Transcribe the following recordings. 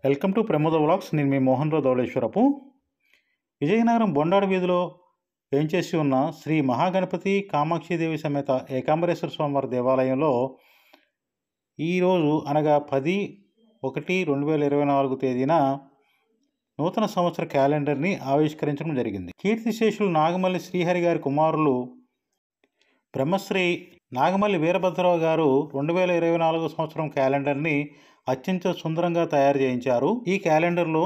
Welcome to Pramoda vlogs. నేను మీ మోహన్ రావు ధవళేశ్వరపు. విజయనగరం బొండాడు వీధిలో వేంచేసి ఉన్న శ్రీ మహాగణపతి కామాక్షిదేవి సమేత ఏకాంబరేశ్వర స్వామివారి దేవాలయంలో ఈరోజు అనగా 10/1/2024 తేదీన నూతన సంవత్సర క్యాలెండర్ని ఆవిష్కరించడం జరిగింది. కీర్తిశేషులు నాగమల్లి శ్రీహరి గారి కుమారులు బ్రహ్మశ్రీ నాగమల్లి వీరభద్రరావు గారు 2024 సంవత్సరం క్యాలెండర్ని అత్యంత సుందరంగా తయారు చేయించారు. ఈ క్యాలెండర్లో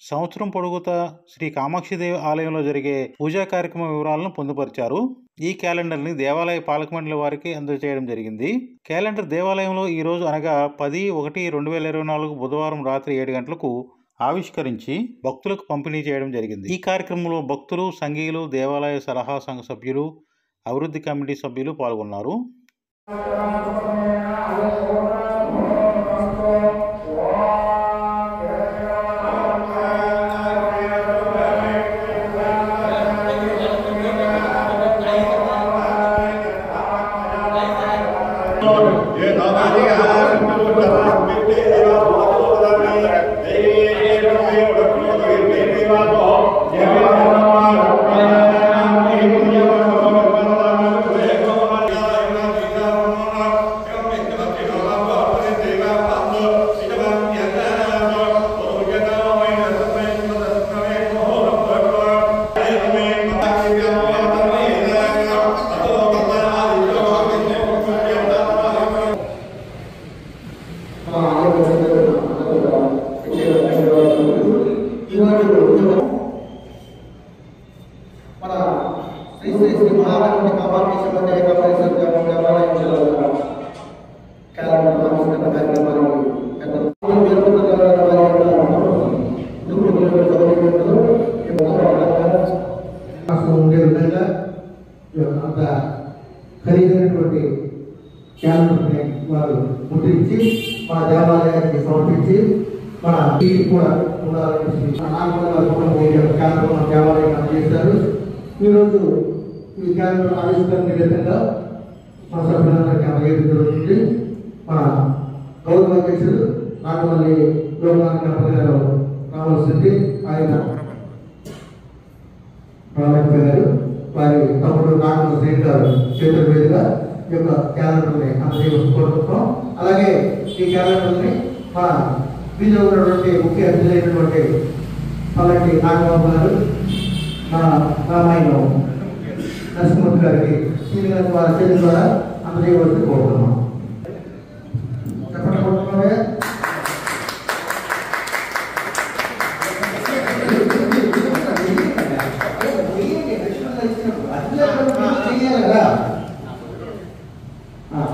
సంవత్సరం పొడుగుతా శ్రీ కామాక్షిదేవి ఆలయంలో జరిగే పూజా కార్యక్రమ వివరాలను పొందుపరిచారు. ఈ క్యాలెండర్ని దేవాలయ పాలక మండలి వారికి అందజేయడం జరిగింది. క్యాలెండర్ దేవాలయంలో ఈరోజు అనగా 10/1/2024 బుధవారం రాత్రి 7 గంటలకు ఆవిష్కరించి భక్తులకు పంపిణీ చేయడం జరిగింది. ఈ కార్యక్రమంలో భక్తులు, సంఘీయులు, దేవాలయ సలహా సంఘ సభ్యులు, అభివృద్ధి కమిటీ సభ్యులు పాల్గొన్నారు. మన శ్రీ శ్రీ శ్రీ మహాగణపతి కామాక్షి ఏకాంబరేశ్వర దేవాలయంలో క్యాలెండర్ ఆవిష్కరణ కార్యక్రమాన్ని ఉండే విధంగా అంత ఖరీదైనటువంటి క్యాలెండర్ని వారు ముద్రించి మన దేవాలయానికి సమర్పించి మన టీవీ కూడా ఉండాలని క్యాలెండర్ మన దేవాలయం అందజేశారు. ఈరోజు ఈ క్యాలెండర్ ఆవిష్కరణ నివేదికగా మన సభ్యులందరికీ అందజేయడం జరుగుతుంది. మన గౌరవ అధ్యక్షుడు నాగమల్లి గణపతి గారు రావాల్సింది. ఆయన గారు వారి తమ్ముడు నాగమల్లి శ్రీని గారు చేతుల మీదుగా ఈ యొక్క క్యాలెండర్ని అందజేసుకుంటున్నాం. అలాగే ఈ క్యాలెండర్ని మన వీధిలో ఉన్నటువంటి ముఖ్య అతిథులైనటువంటి పల్లెటి నాగబాబు గారు, మన రామాయణం నరసింహమూర్తి గారికి శ్రీని గారి వారి చేతుల ద్వారా అందజేయవలసి కోరుతున్నాం. చెప్పండి కోరుతున్నామే.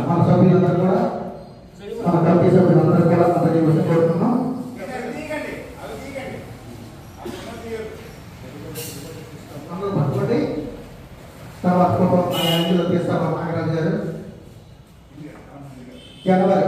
మన సభ్యులందరూ కూడా మన కమిటీ సభ్యులందరూ కూడా అందజేయవలసి కోరుతున్నాం. అందరూ పట్టుకోండి. తర్వాత తీస్తాం నాగరాజు గారు. జనవరి